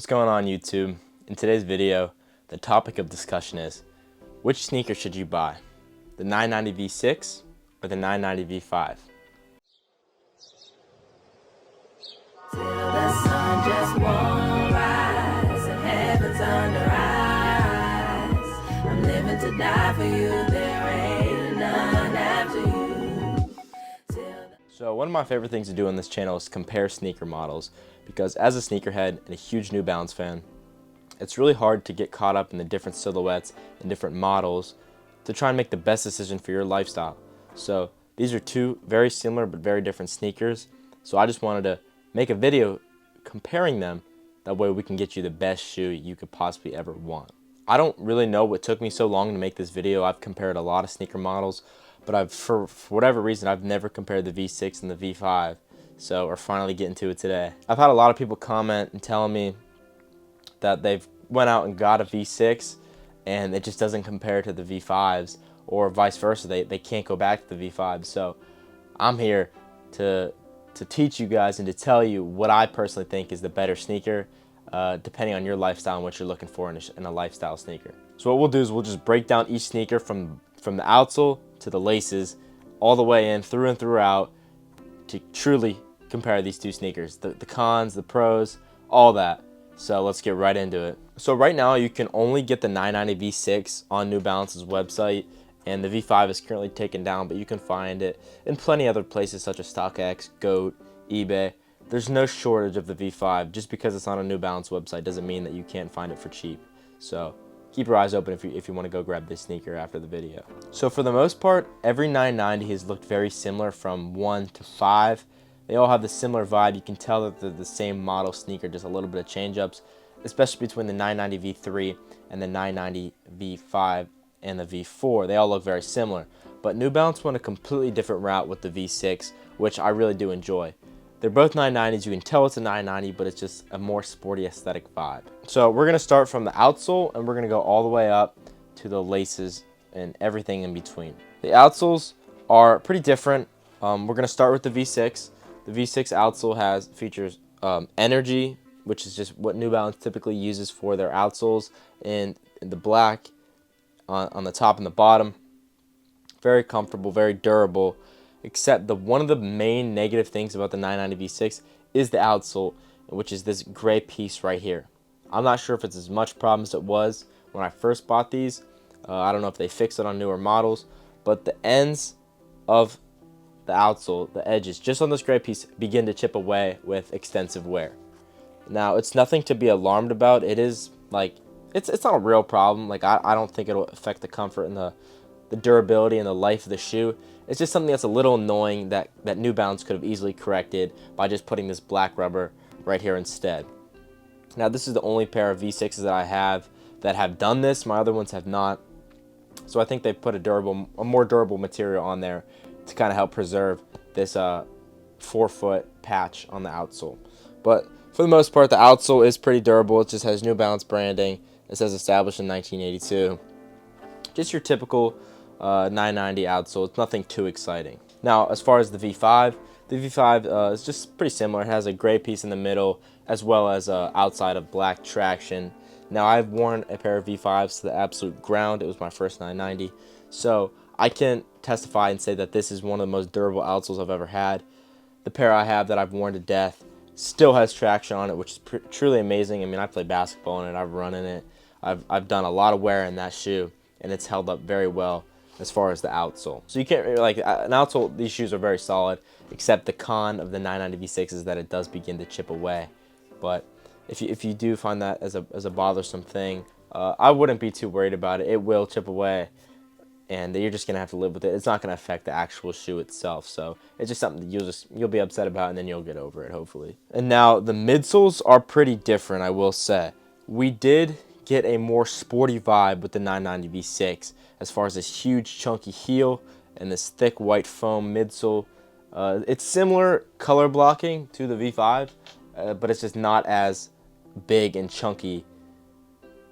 What's going on YouTube? In today's video, the topic of discussion is, which sneaker should you buy? The 990 V6 or the 990 V5? Till the sun just won't rise and heaven's under eyes. I'm living to die for you, there ain't none after you. So one of my favorite things to do on this channel is compare sneaker models, because as a sneakerhead and a huge New Balance fan, it's really hard to get caught up in the different silhouettes and different models to try and make the best decision for your lifestyle. So these are two very similar but very different sneakers. So I just wanted to make a video comparing them. That way we can get you the best shoe you could possibly ever want. I don't really know what took me so long to make this video. I've compared a lot of sneaker models, but for whatever reason, I've never compared the V6 and the V5. So we're finally getting to it today. I've had a lot of people comment and telling me that they've went out and got a V6 and it just doesn't compare to the V5s, or vice versa. They can't go back to the V5s. So I'm here to teach you guys and to tell you what I personally think is the better sneaker, depending on your lifestyle and what you're looking for in a lifestyle sneaker. So what we'll do is we'll just break down each sneaker from the outsole to the laces, all the way in, through and throughout, to truly compare these two sneakers, the cons, the pros, all that. So let's get right into it. So right now you can only get the 990 V6 on New Balance's website, and the V5 is currently taken down, but you can find it in plenty other places such as StockX, GOAT, eBay. There's no shortage of the V5. Just because it's on a New Balance website doesn't mean that you can't find it for cheap. So keep your eyes open if you want to go grab this sneaker after the video. So for the most part, every 990 has looked very similar from 1 to 5. They all have the similar vibe. You can tell that they're the same model sneaker, just a little bit of change-ups, especially between the 990 V3 and the 990 V5 and the V4. They all look very similar. But New Balance went a completely different route with the V6, which I really do enjoy. They're both 990s. You can tell it's a 990, but it's just a more sporty aesthetic vibe. So we're going to start from the outsole, and we're going to go all the way up to the laces and everything in between. The outsoles are pretty different. We're going to start with the V6. The V6 outsole features energy, which is just what New Balance typically uses for their outsoles, in the black on the top and the bottom. Very comfortable, very durable, except one of the main negative things about the 990 V6 is the outsole, which is this gray piece right here. I'm not sure if it's as much problem as it was when I first bought these. I don't know if they fixed it on newer models, but the ends of the outsole, the edges, just on this gray piece, begin to chip away with extensive wear. Now, it's nothing to be alarmed about. It is like, it's not a real problem. Like, I don't think it'll affect the comfort and the durability and the life of the shoe. It's just something that's a little annoying that New Balance could have easily corrected by just putting this black rubber right here instead. Now, this is the only pair of V6s that I have that have done this. My other ones have not. So I think they put a more durable material on there to kind of help preserve this 4-foot patch on the outsole. But for the most part, the outsole is pretty durable. It just has New Balance branding. It says established in 1982. Just your typical 990 outsole. It's nothing too exciting. Now, as far as the V5 is just pretty similar. It has a gray piece in the middle, as well as outside of black traction. Now, I've worn a pair of V5s to the absolute ground. It was my first 990. So I can testify and say that this is one of the most durable outsoles I've ever had. The pair I have that I've worn to death still has traction on it, which is truly amazing. I mean, I play basketball in it. I've run in it. I've done a lot of wear in that shoe, and it's held up very well as far as the outsole. So you can't really, like, an outsole, these shoes are very solid, except the con of the 990 V6 is that it does begin to chip away. But if you do find that as a bothersome thing, I wouldn't be too worried about it. It will chip away, and you're just gonna have to live with it. It's not gonna affect the actual shoe itself. So it's just something that you'll be upset about, and then you'll get over it, hopefully. And now the midsoles are pretty different, I will say. We did get a more sporty vibe with the 990 V6 as far as this huge chunky heel and this thick white foam midsole. It's similar color blocking to the V5, but it's just not as big and chunky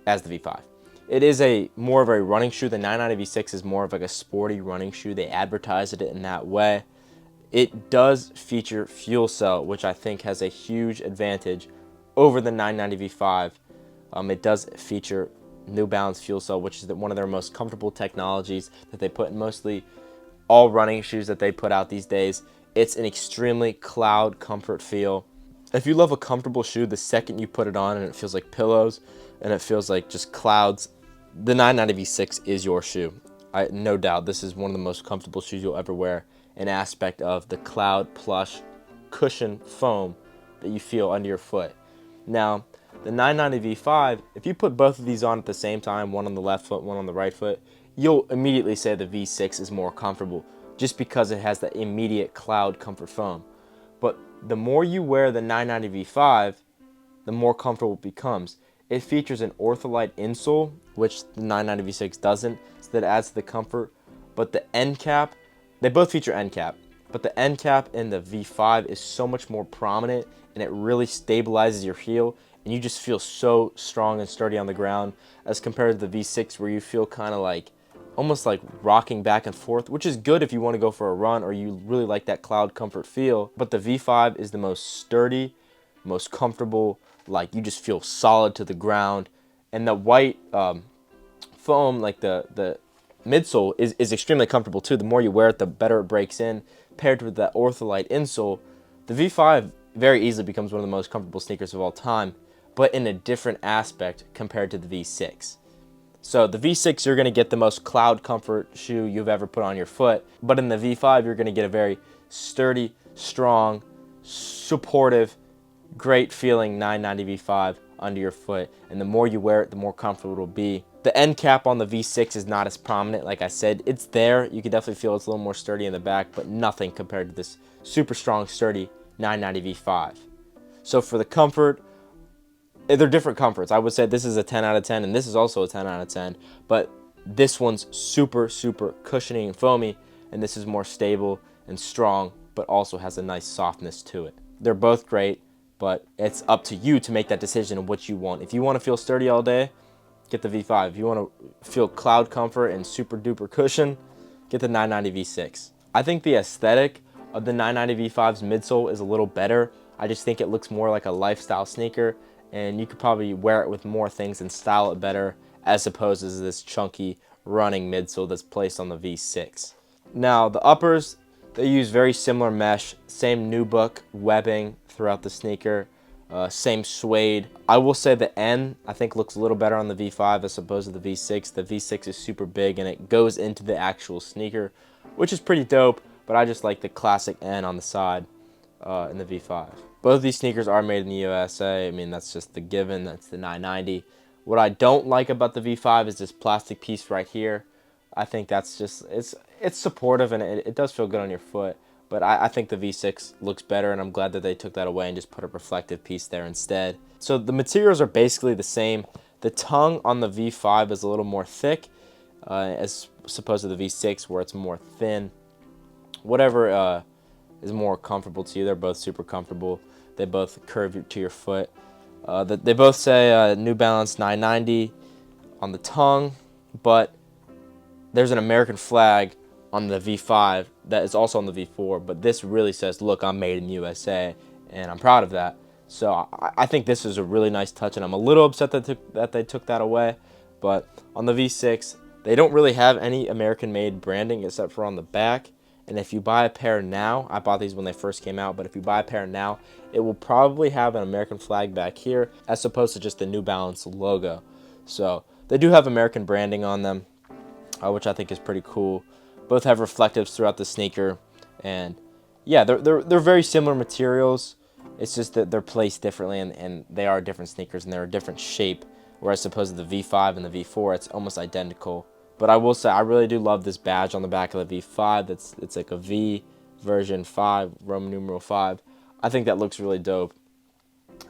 as the V5. It is more of a running shoe. The 990 V6 is more of like a sporty running shoe. They advertised it in that way. It does feature fuel cell, which I think has a huge advantage over the 990 V5. It does feature New Balance Fuel Cell, which is one of their most comfortable technologies that they put in mostly all running shoes that they put out these days. It's an extremely cloud comfort feel. If you love a comfortable shoe, the second you put it on and it feels like pillows and it feels like just clouds, the 990 V6 is your shoe. No doubt, this is one of the most comfortable shoes you'll ever wear. An aspect of the cloud plush cushion foam that you feel under your foot. Now, the 990 V5, if you put both of these on at the same time, one on the left foot, one on the right foot, you'll immediately say the V6 is more comfortable just because it has that immediate cloud comfort foam. But the more you wear the 990 V5, the more comfortable it becomes. It features an ortholite insole, which the 990 V6 doesn't, so that adds to the comfort. But the end cap, they both feature end cap, but the end cap in the V5 is so much more prominent, and it really stabilizes your heel, and you just feel so strong and sturdy on the ground as compared to the V6, where you feel kind of like almost like rocking back and forth, which is good if you want to go for a run or you really like that cloud comfort feel. But the V5 is the most sturdy, most comfortable, like you just feel solid to the ground. And the white foam, like the midsole, is extremely comfortable too. The more you wear it, the better it breaks in. Paired with that ortholite insole, the V5 very easily becomes one of the most comfortable sneakers of all time, but in a different aspect compared to the V6. So the V6, you're going to get the most cloud comfort shoe you've ever put on your foot, but in the V5, you're going to get a very sturdy, strong, supportive, great feeling 990 V5 under your foot, and the more you wear it, the more comfortable it'll be. The end cap on the V6 is not as prominent. Like I said, it's there. You can definitely feel it's a little more sturdy in the back, but nothing compared to this super strong, sturdy 990 V5. So for the comfort, they're different comforts. I would say this is a 10 out of 10, and this is also a 10 out of 10, but this one's super, super cushiony and foamy, and this is more stable and strong, but also has a nice softness to it. They're both great, but it's up to you to make that decision of what you want. If you want to feel sturdy all day, get the V5. If you want to feel cloud comfort and super duper cushion, get the 990 V6. I think the aesthetic of the 990 V5's midsole is a little better. I just think it looks more like a lifestyle sneaker, and you could probably wear it with more things and style it better as opposed to this chunky running midsole that's placed on the V6. Now the uppers, they use very similar mesh, same nubuck webbing throughout the sneaker, same suede. I will say the N, I think, looks a little better on the V5 as opposed to the V6. The V6 is super big and it goes into the actual sneaker, which is pretty dope, but I just like the classic N on the side in the V5. Both of these sneakers are made in the USA. I mean, that's just the given. That's the 990. What I don't like about the V5 is this plastic piece right here. I think that's just, it's supportive and it does feel good on your foot. But I think the V6 looks better, and I'm glad that they took that away and just put a reflective piece there instead. So the materials are basically the same. The tongue on the V5 is a little more thick as opposed to the V6 where it's more thin. Whatever is more comfortable to you. They're both super comfortable. They both curve to your foot. They both say New Balance 990 on the tongue, but there's an American flag on the V5 that is also on the V4, but this really says, look, I'm made in the USA, and I'm proud of that. So I think this is a really nice touch, and I'm a little upset that they took that away. But on the V6, they don't really have any American-made branding except for on the back. And if you buy a pair now, I bought these when they first came out, but if you buy a pair now, it will probably have an American flag back here as opposed to just the New Balance logo. So they do have American branding on them, which I think is pretty cool. Both have reflectives throughout the sneaker, and yeah, they're very similar materials. It's just that they're placed differently, and they are different sneakers, and they're a different shape. Whereas opposed to the V5 and the V4, it's almost identical. But I will say, I really do love this badge on the back of the V5. It's like a V version 5, Roman numeral 5. I think that looks really dope,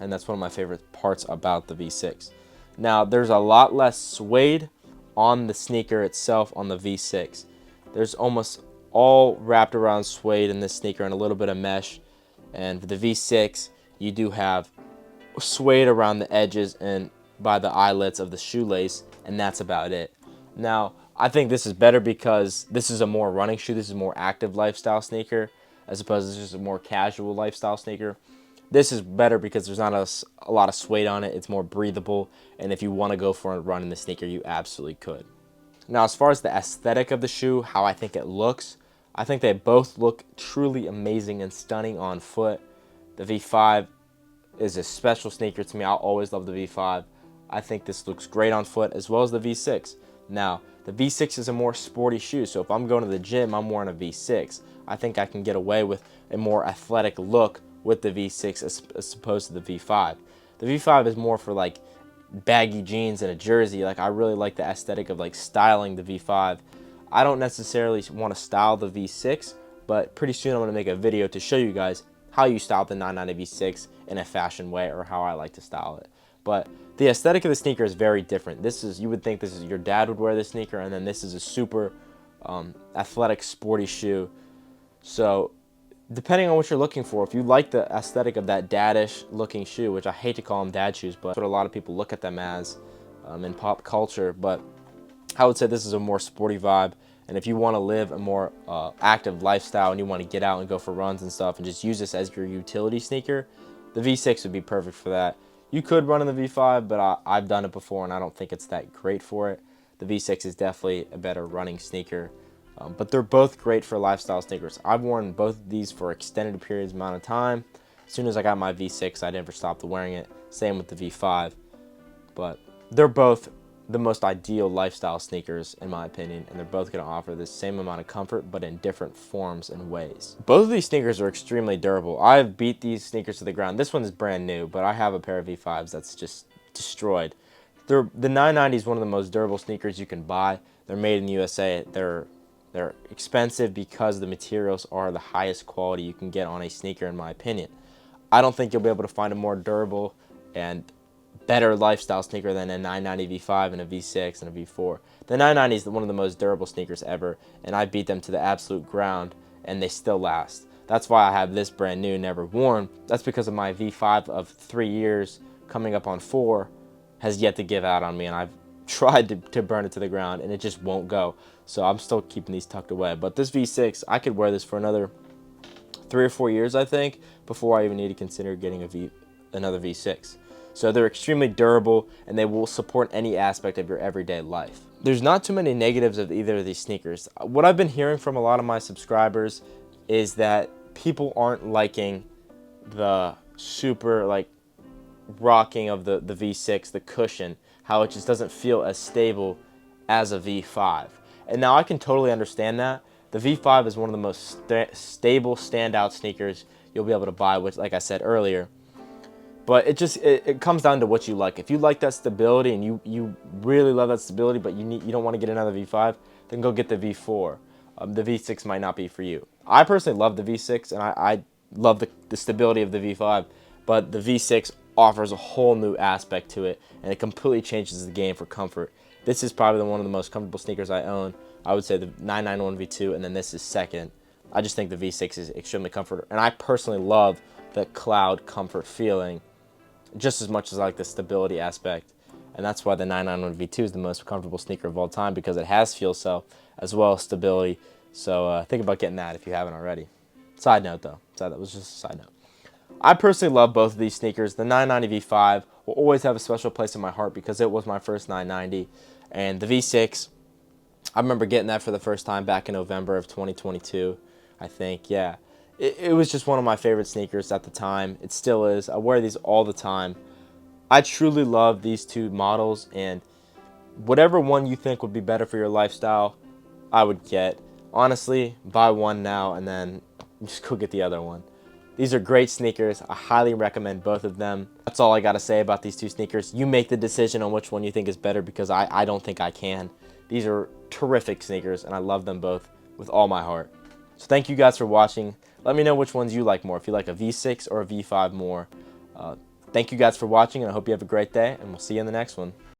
and that's one of my favorite parts about the V6. Now, there's a lot less suede on the sneaker itself on the V6. There's almost all wrapped around suede in this sneaker and a little bit of mesh. And for the V6, you do have suede around the edges and by the eyelets of the shoelace, and that's about it. Now, I think this is better because this is a more running shoe. This is a more active lifestyle sneaker as opposed to just a more casual lifestyle sneaker. This is better because there's not a lot of suede on it. It's more breathable, and if you want to go for a run in the sneaker, you absolutely could. Now, as far as the aesthetic of the shoe, how I think it looks, I think they both look truly amazing and stunning on foot. The V5 is a special sneaker to me. I'll always love the V5. I think this looks great on foot, as well as the V6. Now, the V6 is a more sporty shoe, so if I'm going to the gym, I'm wearing a V6. I think I can get away with a more athletic look with the V6 as opposed to the V5. The V5 is more for like baggy jeans and a jersey. Like, I really like the aesthetic of like styling the V5. I don't necessarily want to style the V6, but pretty soon I'm going to make a video to show you guys how you style the 990 V6 in a fashion way, or how I like to style it. But the aesthetic of the sneaker is very different. This is, you would think this is, your dad would wear this sneaker, and then this is a super athletic, sporty shoe. So depending on what you're looking for, if you like the aesthetic of that daddish looking shoe, which I hate to call them dad shoes, but that's what a lot of people look at them as in pop culture, but I would say this is a more sporty vibe. And if you want to live a more active lifestyle and you want to get out and go for runs and stuff and just use this as your utility sneaker, the V6 would be perfect for that. You could run in the V5, but I've done it before and I don't think it's that great for it. The V6 is definitely a better running sneaker, but they're both great for lifestyle sneakers. I've worn both of these for extended periods amount of time. As soon as I got my V6, I never stopped wearing it. Same with the V5, but they're both the most ideal lifestyle sneakers in my opinion, and they're both going to offer the same amount of comfort but in different forms and ways. Both of these sneakers are extremely durable. I've beat these sneakers to the ground. This one is brand new, but I have a pair of V5s that's just destroyed. The 990 is one of the most durable sneakers you can buy. They're made in the USA. They're expensive because the materials are the highest quality you can get on a sneaker in my opinion. I don't think you'll be able to find a more durable and better lifestyle sneaker than a 990 V5 and a V6 and a V4. The 990 is one of the most durable sneakers ever, and I beat them to the absolute ground, and they still last. That's why I have this brand new, never worn. That's because of my V5 of 3 years, coming up on 4, has yet to give out on me, and I've tried to burn it to the ground, and it just won't go. So I'm still keeping these tucked away. But this V6, I could wear this for another 3 or 4 years, I think, before I even need to consider getting another V6. So they're extremely durable, and they will support any aspect of your everyday life. There's not too many negatives of either of these sneakers. What I've been hearing from a lot of my subscribers is that people aren't liking the super like rocking of the V6, the cushion, how it just doesn't feel as stable as a V5. And now I can totally understand that. The V5 is one of the most stable standout sneakers you'll be able to buy, which, like I said earlier. But it comes down to what you like. If you like that stability and you really love that stability, but you don't want to get another V5, then go get the V4. The V6 might not be for you. I personally love the V6, and I love the stability of the V5, but the V6 offers a whole new aspect to it, and it completely changes the game for comfort. This is probably one of the most comfortable sneakers I own. I would say the 991 V2, and then this is second. I just think the V6 is extremely comfortable, and I personally love the cloud comfort feeling just as much as I like the stability aspect. And that's why the 991 V2 is the most comfortable sneaker of all time, because it has fuel cell as well as stability. So think about getting that if you haven't already. Side note though, so that was just a side note. I personally love both of these sneakers. The 990 V5 will always have a special place in my heart because it was my first 990. And the V6, I remember getting that for the first time back in November of 2022, I think, yeah. It was just one of my favorite sneakers at the time. It still is. I wear these all the time. I truly love these two models, and whatever one you think would be better for your lifestyle, I would get. Honestly, buy one now and then just go get the other one. These are great sneakers. I highly recommend both of them. That's all I got to say about these two sneakers. You make the decision on which one you think is better, because I don't think I can. These are terrific sneakers, and I love them both with all my heart. So thank you guys for watching. Let me know which ones you like more, if you like a V6 or a V5 more. Thank you guys for watching, and I hope you have a great day, and we'll see you in the next one.